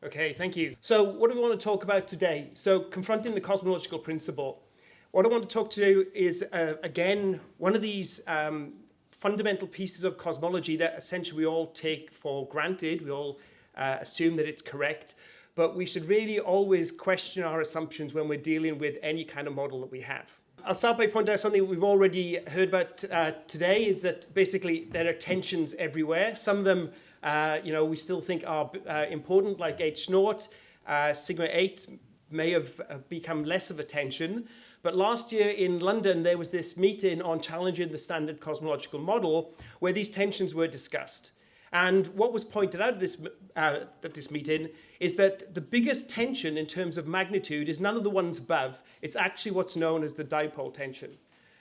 Okay, thank you. So what do we want to talk about today? So confronting the cosmological principle. What I want to talk to you is, again, one of these fundamental pieces of cosmology that essentially we all take for granted. We all assume that it's correct, but we should really always question our assumptions when we're dealing with any kind of model that we have. I'll start by pointing out something we've already heard about today, is that basically there are tensions everywhere. Some of them we still think are important, like H0, sigma 8 may have become less of a tension. But last year in London, there was this meeting on challenging the standard cosmological model where these tensions were discussed. And what was pointed out at this meeting is that the biggest tension in terms of magnitude is none of the ones above. It's actually what's known as the dipole tension.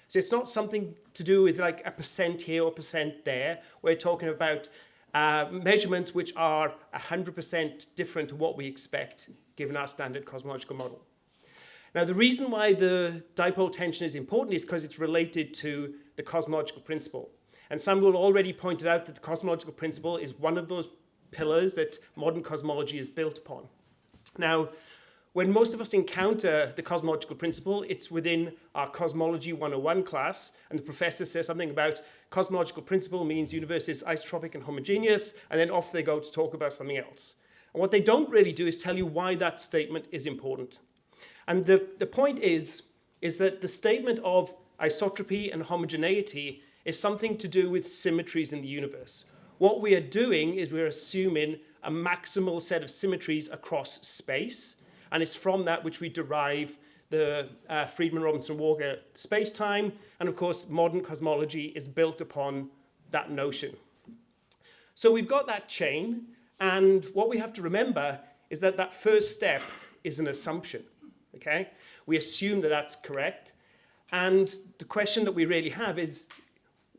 So it's not something to do with like a percent here or percent there. We're talking about measurements which are 100% different to what we expect given our standard cosmological model. Now, the reason why the dipole tension is important is because it's related to the cosmological principle. And some will already pointed out that the cosmological principle is one of those pillars that modern cosmology is built upon. Now, when most of us encounter the cosmological principle, it's within our Cosmology 101 class, and the professor says something about cosmological principle means universe is isotropic and homogeneous, and then off they go to talk about something else. And what they don't really do is tell you why that statement is important. And the point is that the statement of isotropy and homogeneity is something to do with symmetries in the universe. What we are doing is we're assuming a maximal set of symmetries across space, and it's from that which we derive the Friedmann-Robinson-Walker space-time, and of course modern cosmology is built upon that notion. So we've got that chain, and what we have to remember is that that first step is an assumption. Okay? We assume that that's correct, and the question that we really have is,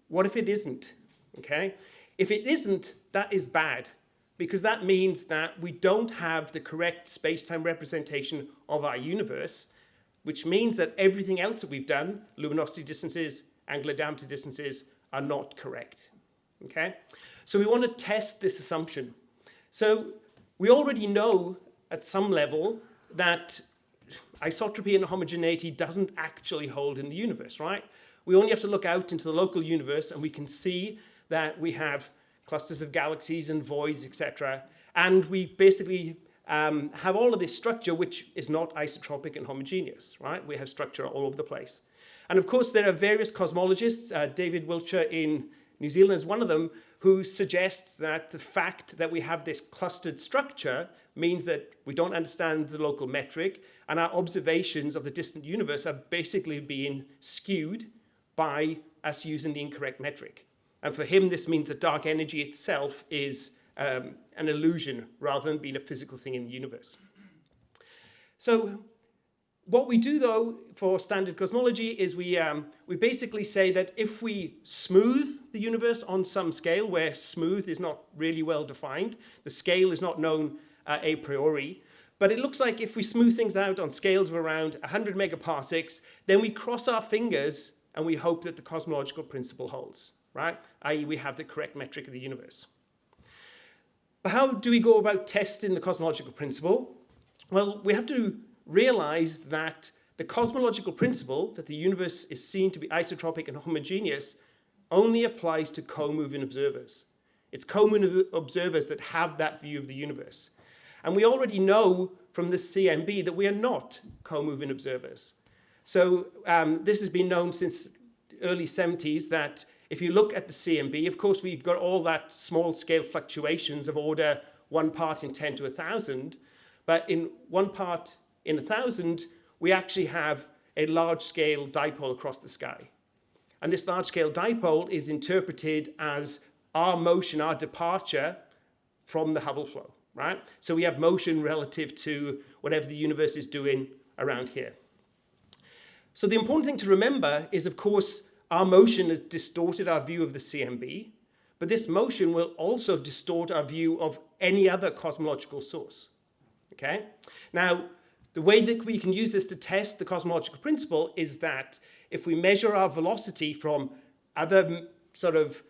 what if it isn't? Okay? If it isn't, that is bad, because that means that we don't have the correct space-time representation of our universe, which means that everything else that we've done, luminosity distances, angular diameter distances, are not correct. Okay? So we want to test this assumption. So we already know at some level that isotropy and homogeneity doesn't actually hold in the universe, right? We only have to look out into the local universe and we can see that we have clusters of galaxies and voids, etc. And we basically have all of this structure which is not isotropic and homogeneous, right? We have structure all over the place. And of course, there are various cosmologists, David Wiltshire in New Zealand is one of them, who suggests that the fact that we have this clustered structure means that we don't understand the local metric, and our observations of the distant universe are basically being skewed by us using the incorrect metric. And for him, this means that dark energy itself is an illusion rather than being a physical thing in the universe. So what we do, though, for standard cosmology is we basically say that if we smooth the universe on some scale, where smooth is not really well defined, the scale is not known a priori, but it looks like if we smooth things out on scales of around 100 megaparsecs, then we cross our fingers and we hope that the cosmological principle holds, right? i.e. we have the correct metric of the universe. But how do we go about testing the cosmological principle? Well, we have to realize that the cosmological principle, that the universe is seen to be isotropic and homogeneous, only applies to co-moving observers. It's co-moving observers that have that view of the universe. And we already know from the CMB that we are not co-moving observers. So this has been known since the early 70s that if you look at the CMB, of course, we've got all that small scale fluctuations of order 1 part in 10 to 1,000. But in 1 part in 1,000, we actually have a large scale dipole across the sky. And this large scale dipole is interpreted as our motion, our departure from the Hubble flow, right? So we have motion relative to whatever the universe is doing around here. So the important thing to remember is, of course, our motion has distorted our view of the CMB, but this motion will also distort our view of any other cosmological source, okay? Now, the way that we can use this to test the cosmological principle is that if we measure our velocity from other sort of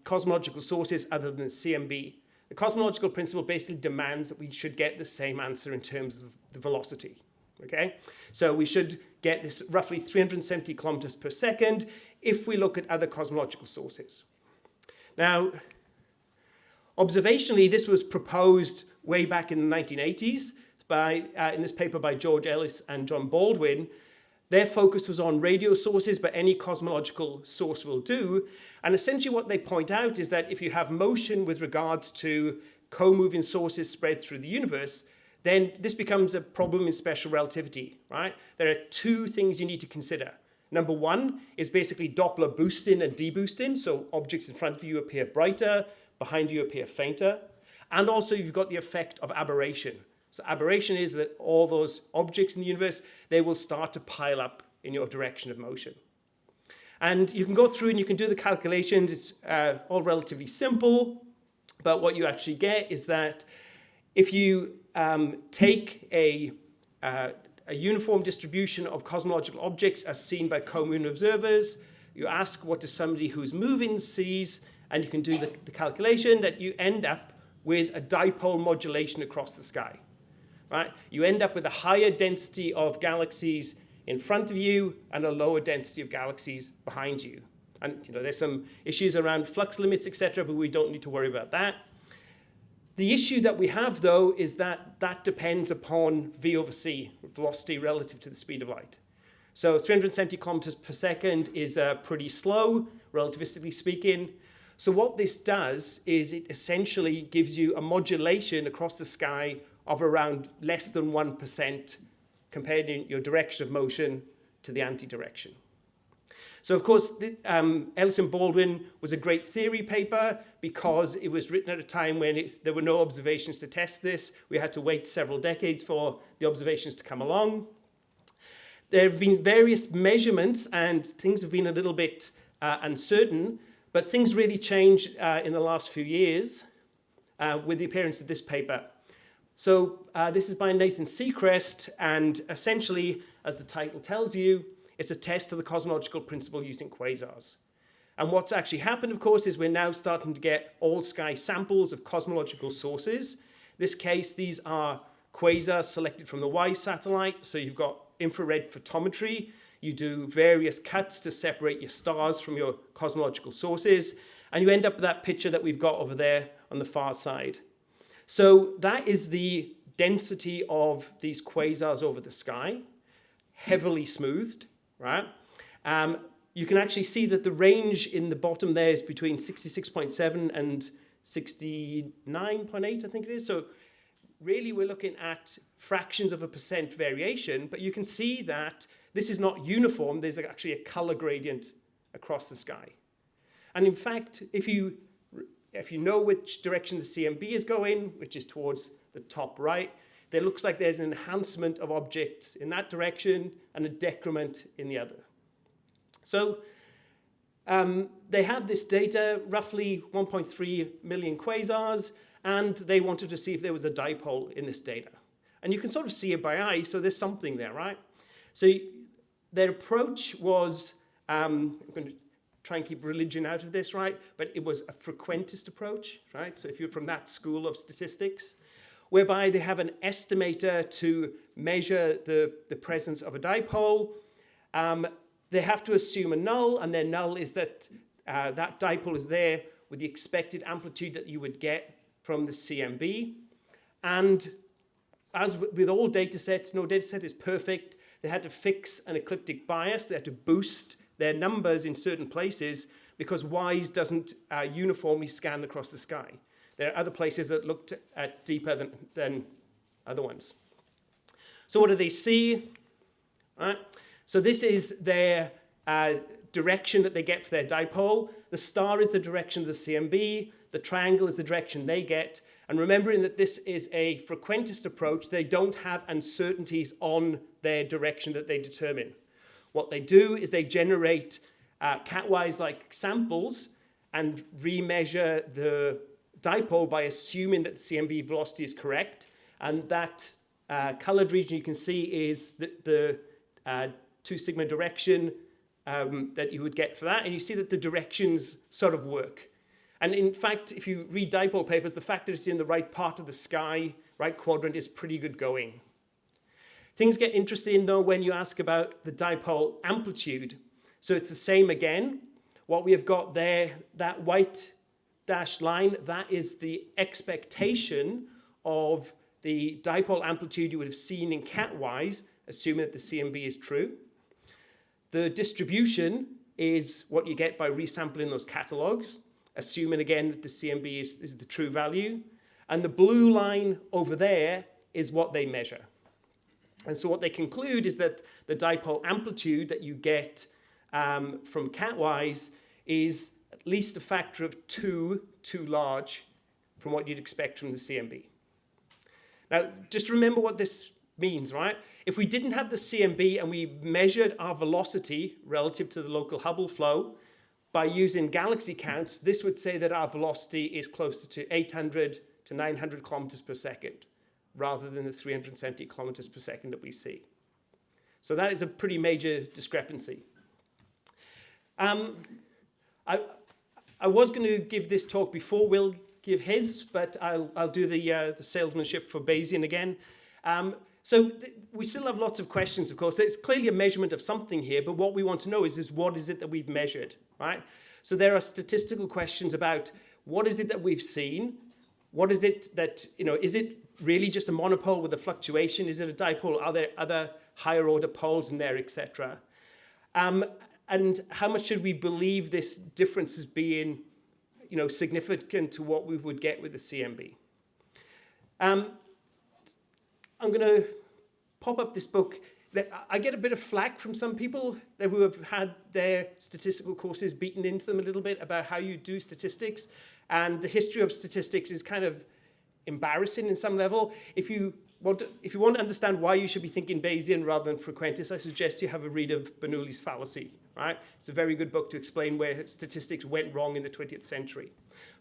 cosmological sources other than CMB, the cosmological principle basically demands that we should get the same answer in terms of the velocity. Okay, so we should get this roughly 370 kilometers per second if we look at other cosmological sources. Now, observationally, this was proposed way back in the 1980s in this paper by George Ellis and John Baldwin. Their focus was on radio sources, but any cosmological source will do. And essentially what they point out is that if you have motion with regards to co-moving sources spread through the universe, then this becomes a problem in special relativity, right? There are two things you need to consider. Number one is basically Doppler boosting and deboosting. So objects in front of you appear brighter, behind you appear fainter. And also you've got the effect of aberration. So aberration is that all those objects in the universe, they will start to pile up in your direction of motion. And you can go through and you can do the calculations. It's all relatively simple. But what you actually get is that if you take a uniform distribution of cosmological objects as seen by co-moving observers, you ask what does somebody who's moving sees, and you can do the calculation that you end up with a dipole modulation across the sky. Right? You end up with a higher density of galaxies in front of you and a lower density of galaxies behind you. And there's some issues around flux limits, etc., but we don't need to worry about that. The issue that we have, though, is that that depends upon v over c, velocity relative to the speed of light. So 370 kilometers per second is pretty slow, relativistically speaking. So what this does is it essentially gives you a modulation across the sky of around less than 1% comparing your direction of motion to the anti-direction. So of course, Ellis and Baldwin was a great theory paper because it was written at a time when there were no observations to test this. We had to wait several decades for the observations to come along. There have been various measurements and things have been a little bit uncertain, but things really changed in the last few years with the appearance of this paper. So this is by Nathan Seacrest, and essentially, as the title tells you, it's a test of the cosmological principle using quasars. And what's actually happened, of course, is we're now starting to get all-sky samples of cosmological sources. In this case, these are quasars selected from the Y satellite. So you've got infrared photometry. You do various cuts to separate your stars from your cosmological sources. And you end up with that picture that we've got over there on the far side. So that is the density of these quasars over the sky, heavily smoothed, right? You can actually see that the range in the bottom there is between 66.7 and 69.8, I think it is. So really we're looking at fractions of a percent variation, but you can see that this is not uniform. There's actually a color gradient across the sky. And in fact, if you know which direction the CMB is going, which is towards the top right, there looks like there's an enhancement of objects in that direction and a decrement in the other. So they had this data, roughly 1.3 million quasars, and they wanted to see if there was a dipole in this data. And you can sort of see it by eye, so there's something there, right? So their approach was, I'm going to try and keep religion out of this, right? But it was a frequentist approach, right? So if you're from that school of statistics, whereby they have an estimator to measure the presence of a dipole. They have to assume a null, and their null is that that dipole is there with the expected amplitude that you would get from the CMB. And as with all data sets, no data set is perfect. They had to fix an ecliptic bias. They had to boost their numbers in certain places because WISE doesn't uniformly scan across the sky. There are other places that looked at deeper than other ones. So what do they see? Right. So this is their direction that they get for their dipole. The star is the direction of the CMB. The triangle is the direction they get. And remembering that this is a frequentist approach, they don't have uncertainties on their direction that they determine. What they do is they generate catwise-like samples and remeasure the dipole by assuming that the CMB velocity is correct. And that colored region you can see is the 2 sigma direction that you would get for that. And you see that the directions sort of work. And in fact, if you read dipole papers, the fact that it's in the right part of the sky, right quadrant, is pretty good going. Things get interesting, though, when you ask about the dipole amplitude. So it's the same again. What we have got there, that white dashed line, that is the expectation of the dipole amplitude you would have seen in catwise, assuming that the CMB is true. The distribution is what you get by resampling those catalogues, assuming again that the CMB is the true value. And the blue line over there is what they measure. And so what they conclude is that the dipole amplitude that you get from catwise is at least a factor of 2 too large from what you'd expect from the CMB. Now, just remember what this means, right? If we didn't have the CMB and we measured our velocity relative to the local Hubble flow by using galaxy counts, this would say that our velocity is closer to 800 to 900 kilometers per second, rather than the 370 kilometers per second that we see. So that is a pretty major discrepancy. I was going to give this talk before Will give his, but I'll do the salesmanship for Bayesian again. We still have lots of questions, of course. There's clearly a measurement of something here, but what we want to know is what is it that we've measured, right? So there are statistical questions about what is it that we've seen? What is it that, is it really just a monopole with a fluctuation? Is it a dipole? Are there other higher order poles in there, etc.? And how much should we believe this difference as being, significant to what we would get with the CMB? I'm going to pop up this book. I get a bit of flack from some people who have had their statistical courses beaten into them a little bit about how you do statistics. And the history of statistics is kind of embarrassing in some level. If you want to understand why you should be thinking Bayesian rather than frequentist, I suggest you have a read of Bernoulli's fallacy, right? It's a very good book to explain where statistics went wrong in the 20th century.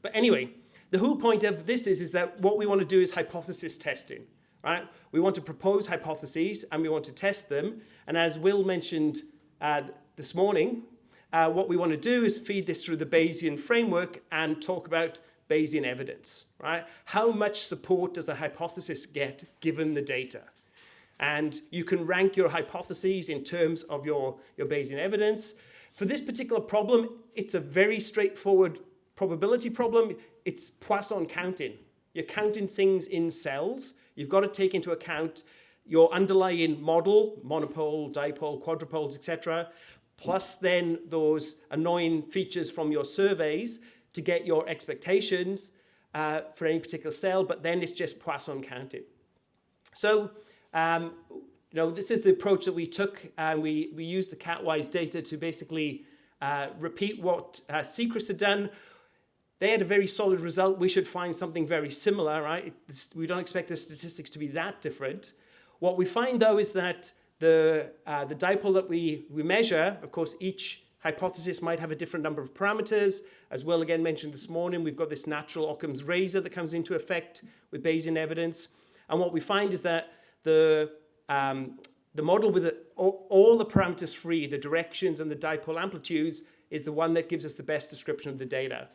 But anyway, the whole point of this is that what we want to do is hypothesis testing, right? We want to propose hypotheses and we want to test them. And as Will mentioned this morning, what we want to do is feed this through the Bayesian framework and talk about Bayesian evidence, right? How much support does a hypothesis get given the data? And you can rank your hypotheses in terms of your Bayesian evidence. For this particular problem, it's a very straightforward probability problem. It's Poisson counting. You're counting things in cells. You've got to take into account your underlying model, monopole, dipole, quadrupoles, etc., plus then those annoying features from your surveys to get your expectations for any particular cell, but then it's just Poisson counting. So, this is the approach that we took, and we used the catwise data to basically repeat what Sechrist had done. They had a very solid result. We should find something very similar, right? We don't expect the statistics to be that different. What we find, though, is that the dipole that we measure, of course, each hypothesis might have a different number of parameters. As Will again mentioned this morning, we've got this natural Occam's razor that comes into effect with Bayesian evidence. And what we find is that the model with all the parameters free, the directions and the dipole amplitudes, is the one that gives us the best description of the data.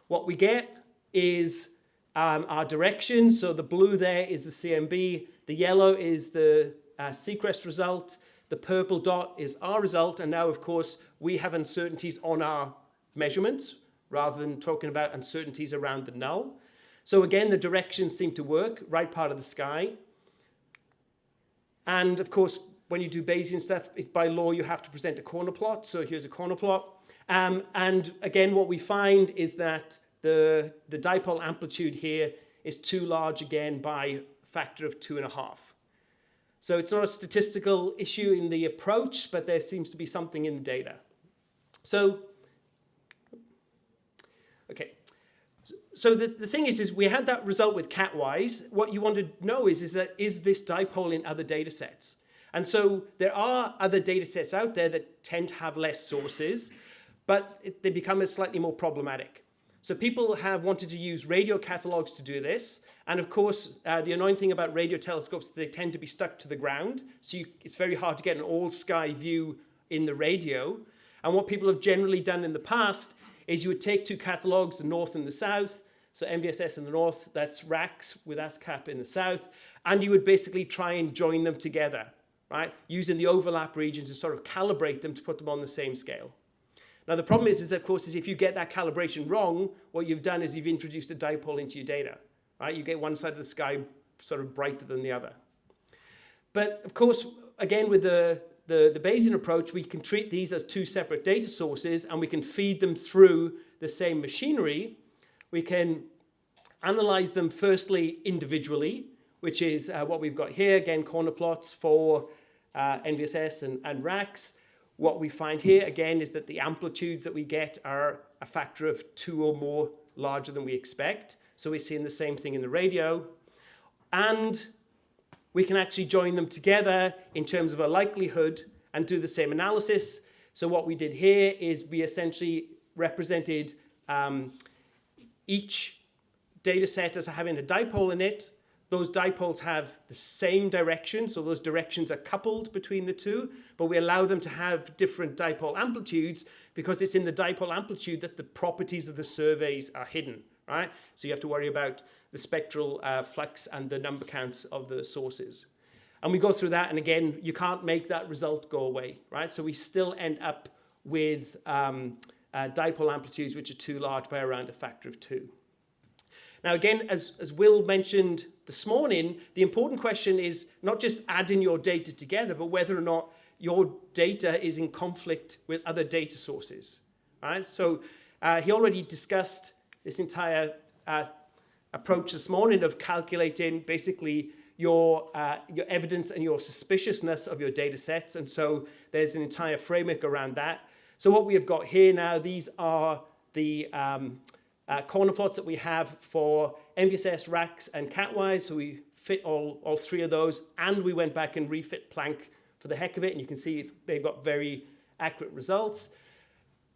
What we get is our direction. So the blue there is the CMB. The yellow is the Sechrist result. The purple dot is our result. And now, of course, we have uncertainties on our measurements rather than talking about uncertainties around the null. So again, the directions seem to work, right part of the sky. And of course, when you do Bayesian stuff, by law, you have to present a corner plot. So here's a corner plot. And again, what we find is that the dipole amplitude here is too large again by a factor of 2.5. So it's not a statistical issue in the approach, but there seems to be something in the data. So, okay. So the thing is we had that result with catwise. What you want to know is this dipole in other data sets? And so there are other data sets out there that tend to have less sources, but they become slightly more problematic. So people have wanted to use radio catalogues to do this. And of course, the annoying thing about radio telescopes is they tend to be stuck to the ground. So it's very hard to get an all-sky view in the radio. And what people have generally done in the past is you would take two catalogues, the north and the south, so MVSS in the north, that's RACS with ASCAP in the south, and you would basically try and join them together, right? Using the overlap region to sort of calibrate them to put them on the same scale. Now the problem is that, of course, if you get that calibration wrong, what you've done is you've introduced a dipole into your data, right? You get one side of the sky sort of brighter than the other. But of course, again, with the Bayesian approach, we can treat these as two separate data sources and we can feed them through the same machinery. We can analyze them firstly individually, which is what we've got here. Again, corner plots for NVSS and RACS. What we find here, again, is that the amplitudes that we get are a factor of 2 or more larger than we expect. So we're seeing the same thing in the radio. And we can actually join them together in terms of a likelihood and do the same analysis. So what we did here is we essentially represented each data set as having a dipole in it. Those dipoles have the same direction, so those directions are coupled between the two, but we allow them to have different dipole amplitudes because it's in the dipole amplitude that the properties of the surveys are hidden, right? So you have to worry about the spectral flux and the number counts of the sources. And we go through that, and again, you can't make that result go away, right? So we still end up with dipole amplitudes which are too large by around a factor of 2. Now again, as Will mentioned this morning, the important question is not just adding your data together, but whether or not your data is in conflict with other data sources, right? So he already discussed this entire approach this morning of calculating basically your evidence and your suspiciousness of your data sets. And so there's an entire framework around that. So what we have got here now, these are the corner plots that we have for MVSS, RACS, and CatWise. So we fit all three of those, and we went back and refit Planck for the heck of it, and you can see they've got very accurate results.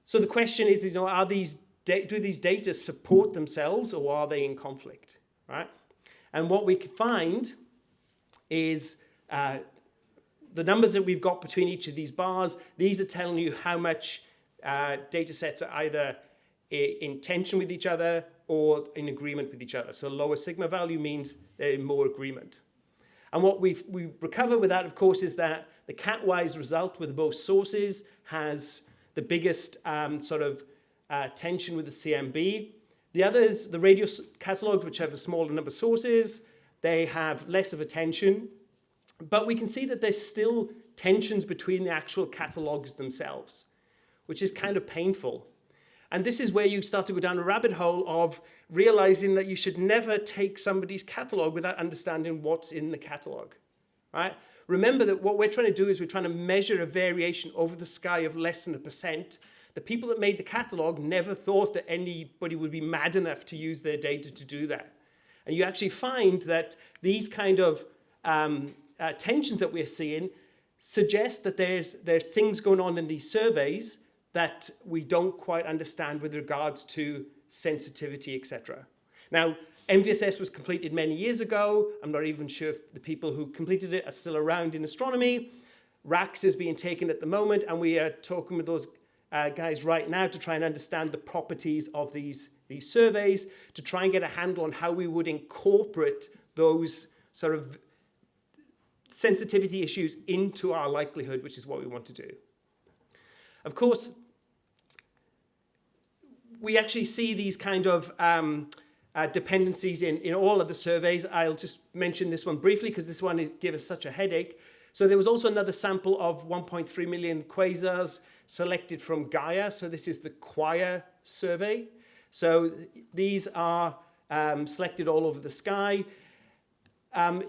So the question is, do these data support themselves, or are they in conflict, right? And what we can find is the numbers that we've got between each of these bars. These are telling you how much data sets are either in tension with each other or in agreement with each other. So lower sigma value means they're in more agreement. And what we recover with that, of course, is that the CatWise result with both sources has the biggest tension with the CMB. The others, the radio catalogues, which have a smaller number of sources, they have less of a tension. But we can see that there's still tensions between the actual catalogues themselves, which is kind of painful. And this is where you start to go down a rabbit hole of realizing that you should never take somebody's catalog without understanding what's in the catalog, right? Remember that what we're trying to do is we're trying to measure a variation over the sky of less than 1%. The people that made the catalog never thought that anybody would be mad enough to use their data to do that. And you actually find that these kind of tensions that we're seeing suggest that there's things going on in these surveys that we don't quite understand with regards to sensitivity, etc. Now, MVSS was completed many years ago. I'm not even sure if the people who completed it are still around in astronomy. RACS is being taken at the moment, and we are talking with those guys right now to try and understand the properties of these surveys, to try and get a handle on how we would incorporate those sort of sensitivity issues into our likelihood, which is what we want to do. Of course, we actually see these kind of dependencies in all of the surveys. I'll just mention this one briefly because this one gave us such a headache. So there was also another sample of 1.3 million quasars selected from Gaia. So this is the Quire survey. So these are selected all over the sky.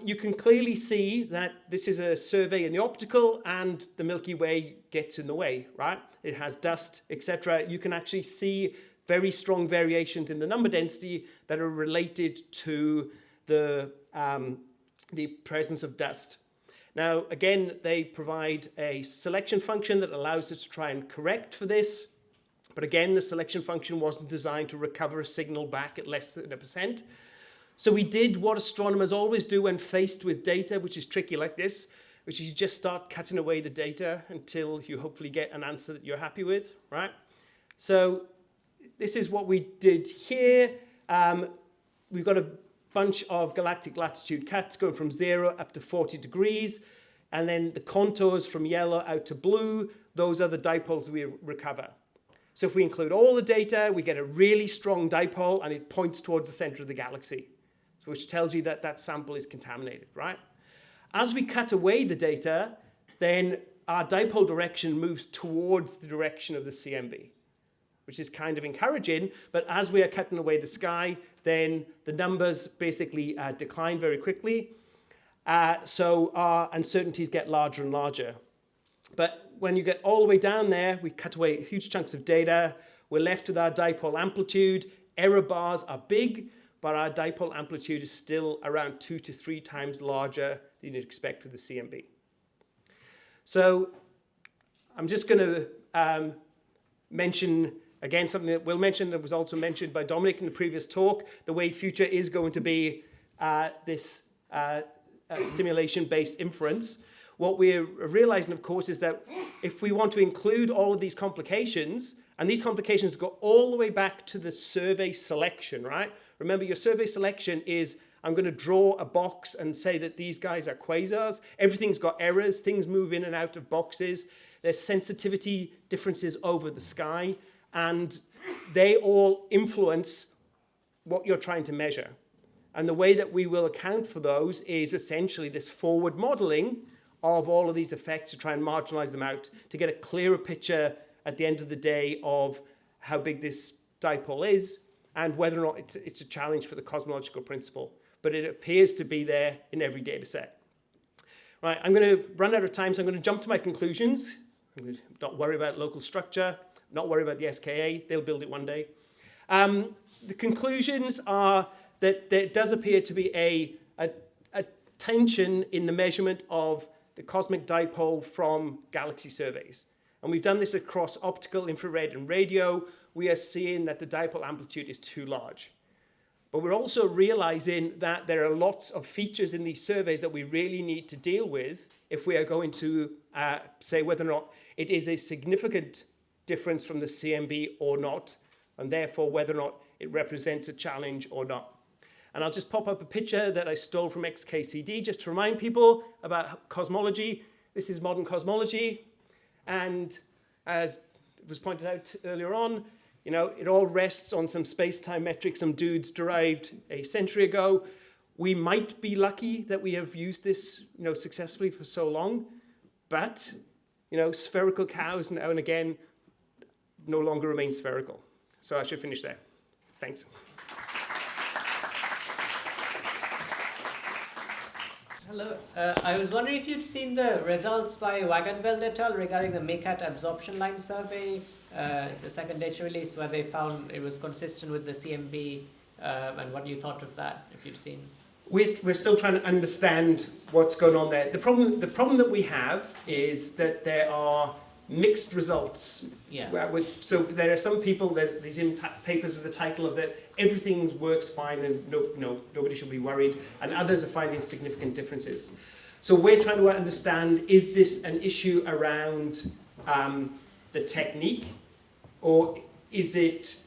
You can clearly see that this is a survey in the optical and the Milky Way gets in the way, right? It has dust, etc. You can actually see very strong variations in the number density that are related to the presence of dust. Now, again, they provide a selection function that allows us to try and correct for this. But again, the selection function wasn't designed to recover a signal back at less than 1%. So we did what astronomers always do when faced with data, which is tricky like this, which is you just start cutting away the data until you hopefully get an answer that you're happy with, right? So this is what we did here. We've got a bunch of galactic latitude cats going from 0 up to 40 degrees. And then the contours from yellow out to blue, those are the dipoles we recover. So if we include all the data, we get a really strong dipole, and it points towards the center of the galaxy, which tells you that that sample is contaminated, right? As we cut away the data, then our dipole direction moves towards the direction of the CMB, which is kind of encouraging. But as we are cutting away the sky, then the numbers basically decline very quickly. So our uncertainties get larger and larger. But when you get all the way down there, we cut away huge chunks of data. We're left with our dipole amplitude. Error bars are big, but our dipole amplitude is still around 2 to 3 times larger than you'd expect with the CMB. So I'm just going to mention, again, something that we'll mention that was also mentioned by Dominic in the previous talk. The way future is going to be this simulation-based inference. What we're realizing, of course, is that if we want to include all of these complications, and these complications go all the way back to the survey selection, right? Remember, your survey selection is, I'm going to draw a box and say that these guys are quasars. Everything's got errors. Things move in and out of boxes. There's sensitivity differences over the sky, and they all influence what you're trying to measure. And the way that we will account for those is essentially this forward modeling of all of these effects to try and marginalize them out to get a clearer picture at the end of the day of how big this dipole is and whether or not it's a challenge for the cosmological principle. But it appears to be there in every data set. Right, I'm going to run out of time, so I'm going to jump to my conclusions. I'm going to not worry about local structure, not worry about the SKA. They'll build it one day. The conclusions are that there does appear to be a tension in the measurement of the cosmic dipole from galaxy surveys. And we've done this across optical, infrared, and radio. We are seeing that the dipole amplitude is too large. But we're also realizing that there are lots of features in these surveys that we really need to deal with if we are going to say whether or not it is a significant difference from the CMB or not, and therefore whether or not it represents a challenge or not. And I'll just pop up a picture that I stole from XKCD just to remind people about cosmology. This is modern cosmology. And as was pointed out earlier on, you know, it all rests on some space-time metrics some dudes derived a century ago. We might be lucky that we have used this, you know, successfully for so long, but, you know, spherical cows now and again no longer remain spherical. So I should finish there. Thanks. Hello. I was wondering if you'd seen the results by Wagenveld et al. Regarding the MACAT absorption line survey, the second data release, where they found it was consistent with the CMB, and what you thought of that, if you'd seen. We're still trying to understand what's going on there. The problem that we have is that there are mixed results. Yeah. So there are some people, there's these papers with the title of that everything works fine and nobody should be worried, and others are finding significant differences. So we're trying to understand, is this an issue around the technique, or is it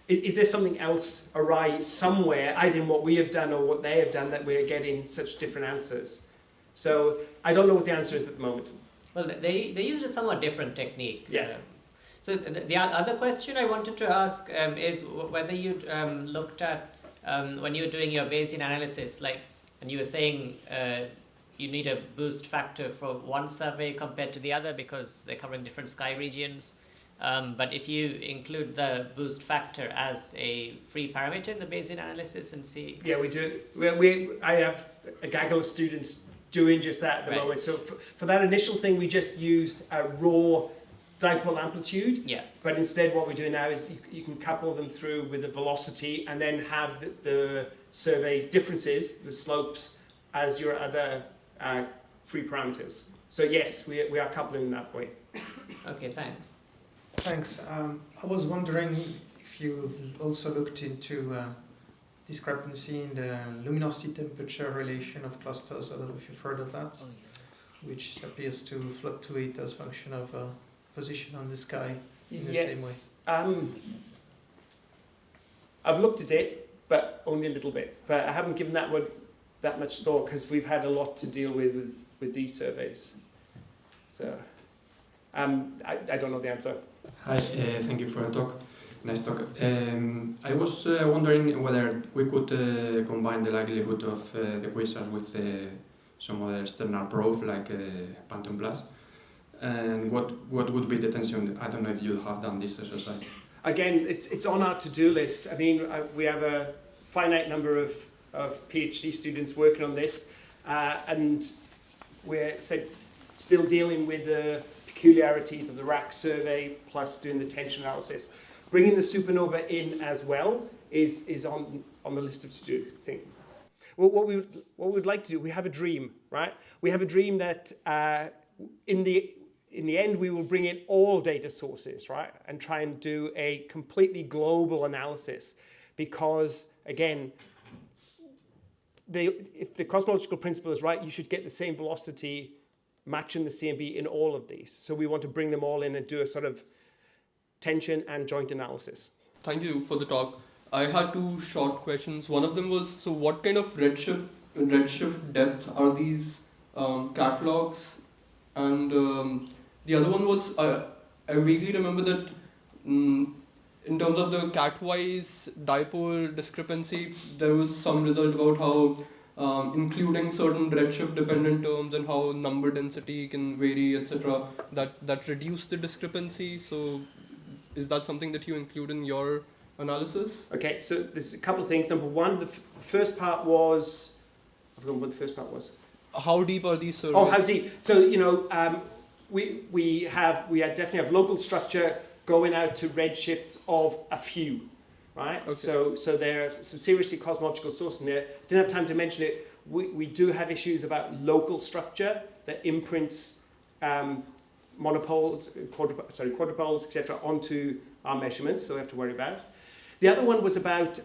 is there something else awry somewhere, either in what we have done or what they have done, that we're getting such different answers? So I don't know what the answer is at the moment. Well, they used a somewhat different technique. Yeah. So the other question I wanted to ask is whether you'd looked at, when you were doing your Bayesian analysis, like, and you were saying you need a boost factor for one survey compared to the other because they're covering different sky regions. But if you include the boost factor as a free parameter in the Bayesian analysis and see... Yeah, we do. I have a gaggle of students doing just that at the moment. So for that initial thing, we just use a raw dipole amplitude. Yeah. But instead what we're doing now is you can couple them through with the velocity and then have the survey differences, the slopes, as your other free parameters. So yes, we are coupling in that way. Okay, thanks. Thanks. I was wondering if you also looked into discrepancy in the luminosity temperature relation of clusters. I don't know if you've heard of that, which appears to fluctuate as function of position on the sky. in the same way? I've looked at it, but only a little bit. But I haven't given that one that much thought because we've had a lot to deal with these surveys. So I don't know the answer. Hi, thank you for the talk. Nice talk. I was wondering whether we could combine the likelihood of the quasars with some other external proof like Pantheon Plus. And what would be the tension? I don't know if you have done this exercise. Again, it's on our to-do list. I mean, we have a finite number of PhD students working on this, and we're still dealing with the peculiarities of the RAC survey plus doing the tension analysis. Bringing the supernova in as well is on the list of to-do thing. Well, what we would like to do, we have a dream, right? We have a dream that in the end we will bring in all data sources, right, and try and do a completely global analysis, because again, if the cosmological principle is right, you should get the same velocity matching the CMB in all of these. So we want to bring them all in and do a sort of tension and joint analysis. Thank you for the talk. I had two short questions. One of them was, so what kind of redshift depth are these catalogues? And the other one was, I vaguely remember that in terms of the cat-wise dipole discrepancy, there was some result about how including certain redshift-dependent terms and how number density can vary, etc., that reduced the discrepancy. So is that something that you include in your analysis? Okay, so there's a couple of things. Number one, the first part was, I forgot what the first part was. How deep are these surveys? Oh, how deep? So, we definitely have local structure going out to redshifts of a few, right? Okay. So there are some seriously cosmological sources in there. Didn't have time to mention it. We do have issues about local structure that imprints monopoles, quadrupoles, etc., onto our measurements, so we have to worry about. The other one was about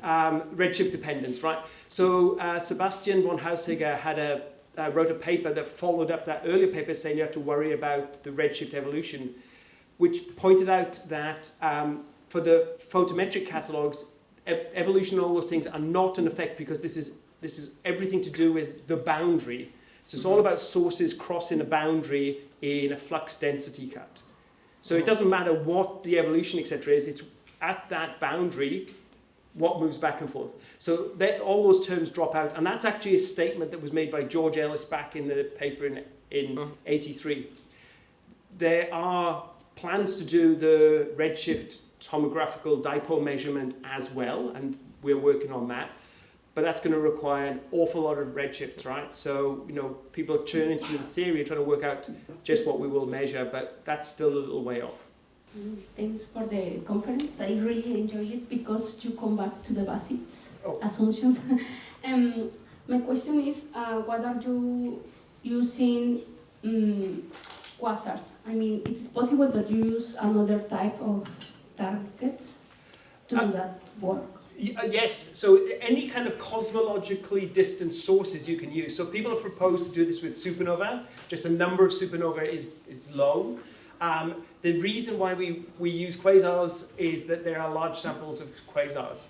redshift dependence, right? So Sebastian von Haushager wrote a paper that followed up that earlier paper saying you have to worry about the redshift evolution, which pointed out that for the photometric catalogues, evolution and all those things are not an effect, because this is everything to do with the boundary. So it's all about sources crossing a boundary in a flux density cut. So it doesn't matter what the evolution, etc., is, it's at that boundary what moves back and forth. So all those terms drop out, and that's actually a statement that was made by George Ellis back in the paper in 83. There are plans to do the redshift tomographical dipole measurement as well, and we're working on that. But that's going to require an awful lot of redshift, right? So, people are churning through the theory, trying to work out just what we will measure, but that's still a little way off. Thanks for the conference. I really enjoyed it because you come back to the basics, assumptions. My question is, what are you using quasars? I mean, it's possible that you use another type of targets to do that work? Yes, so any kind of cosmologically distant sources you can use. So people have proposed to do this with supernova, just the number of supernova is low. The reason why we use quasars is that there are large samples of quasars.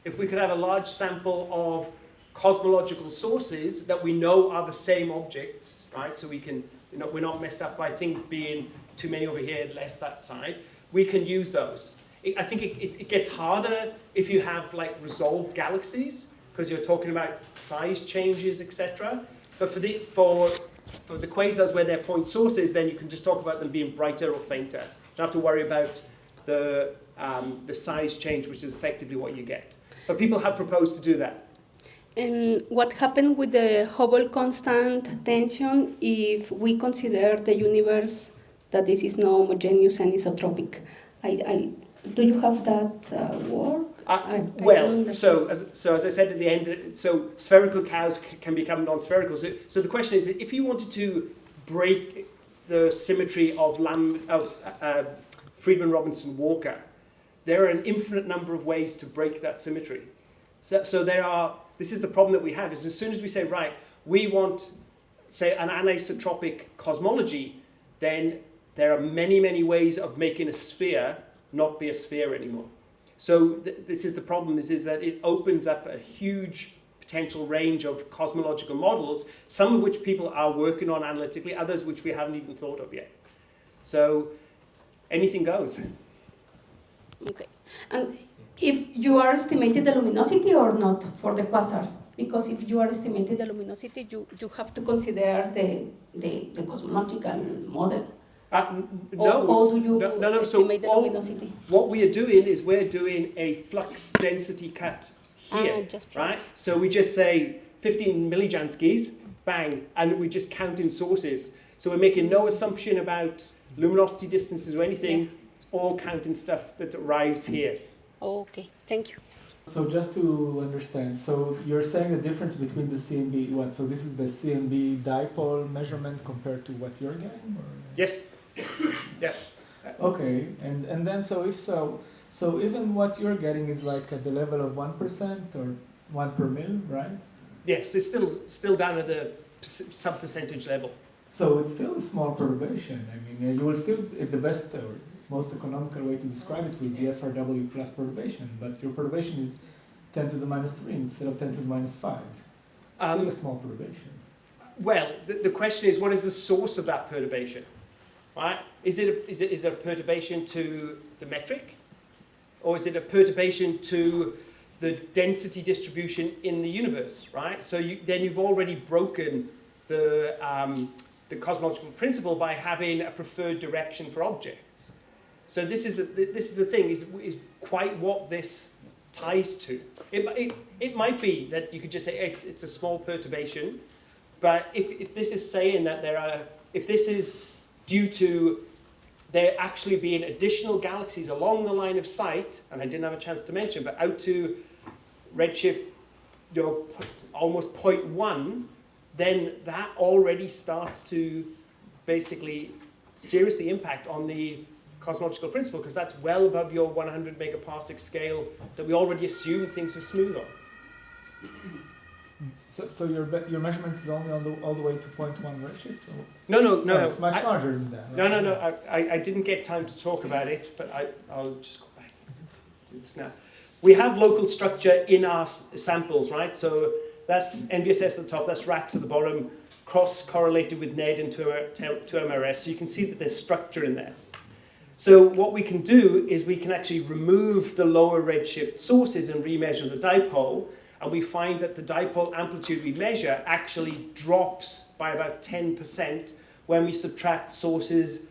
If we could have a large sample of cosmological sources that we know are the same objects, right? So we can, we're not messed up by things being too many over here, less that side. We can use those. I think it gets harder if you have resolved galaxies, because you're talking about size changes, etc. But for the quasars where they're point sources, then you can just talk about them being brighter or fainter. You don't have to worry about the size change, which is effectively what you get. But people have proposed to do that. And what happened with the Hubble constant tension if we consider the universe that this is not homogeneous and isotropic? Do you have that work? So as I said at the end, so spherical cows can become non-spherical. So the question is, if you wanted to break the symmetry of Friedmann-Robinson-Walker, there are an infinite number of ways to break that symmetry. So this is the problem that we have, is as soon as we say, right, we want, say, an anisotropic cosmology, then there are many, many ways of making a sphere not be a sphere anymore. So this is the problem, is that it opens up a huge potential range of cosmological models, some of which people are working on analytically, others which we haven't even thought of yet. So anything goes. Okay. And if you are estimating the luminosity or not for the quasars? Because if you are estimating the luminosity, you have to consider the cosmological model. No, how do you no. estimate the luminosity? What we are doing is we're doing a flux density cut here, just right? flux. So we just say 15 millijanskis, bang, and we just count in sources. So we're making no assumption about luminosity distances or anything. Yeah. It's all counting stuff that arrives here. Okay, thank you. So just to understand, so you're saying the difference between the CMB, what? So this is the CMB dipole measurement compared to what you're getting? Or? Yes. Yeah. Okay, and then so if so even what you're getting is like at the level of 1% or 1 per mil, right? Yes, it's still down at the sub-percentage level. So it's still a small perturbation. I mean, you will still, if the best or most economical way to describe it would be FRW plus perturbation, but your perturbation is 10 to the minus 3 instead of 10 to the minus 5. Still a small perturbation. Well, the question is, what is the source of that perturbation? Right? Is it a perturbation to the metric? Or is it a perturbation to the density distribution in the universe, right? So then you've already broken the cosmological principle by having a preferred direction for objects. So this is the thing, is quite what this ties to. It might be that you could just say it's a small perturbation, but if this is saying that if this is due to there actually being additional galaxies along the line of sight, and I didn't have a chance to mention, but out to redshift, almost 0.1, then that already starts to basically seriously impact on the cosmological principle, because that's well above your 100 megaparsec scale that we already assumed things were smooth on. So your measurement is only all the way to 0.1 redshift? Or? No. It's much larger than that. Right? No. I didn't get time to talk about it, but I'll just go back and do this now. We have local structure in our samples, right? So that's NVSS at the top, that's RACS at the bottom, cross-correlated with NED and 2MRS, so you can see that there's structure in there. So what we can do is we can actually remove the lower redshift sources and remeasure the dipole, and we find that the dipole amplitude we measure actually drops by about 10% when we subtract sources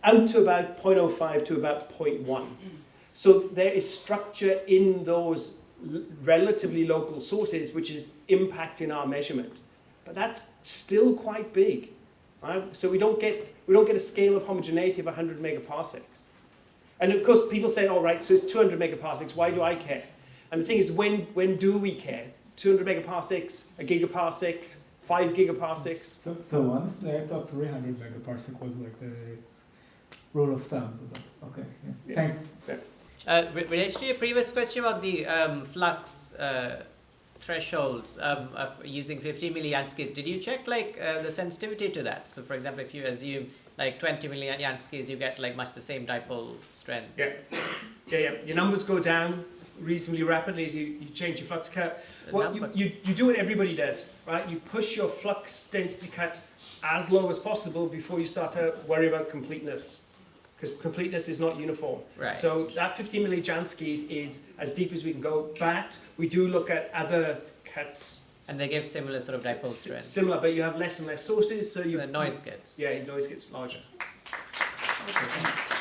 out to about 0.05 to about 0.1. So there is structure in those relatively local sources which is impacting our measurement. But that's still quite big. Right? So we don't get a scale of homogeneity of 100 megaparsecs. And of course people say, all right, so it's 200 megaparsecs, why do I care? And the thing is, when do we care? 200 megaparsecs, a gigaparsec, 5 gigaparsecs? So honestly, I thought 300 megaparsec was like the rule of thumb. Okay, yeah. Thanks. Related to your previous question about the flux thresholds of using 50 millianskis, did you check the sensitivity to that? So for example, if you assume like 20 millianskis, you get like much the same dipole strength. Yeah. Your numbers go down reasonably rapidly as you change your flux cut. Well, you do what everybody does, right? You push your flux density cut as low as possible before you start to worry about completeness, because completeness is not uniform. Right. So that 50 millijanskis is as deep as we can go, but we do look at other cuts. And they give similar sort of dipole strength. Similar, but you have less and less sources, so the noise gets. Yeah, noise gets larger. Okay.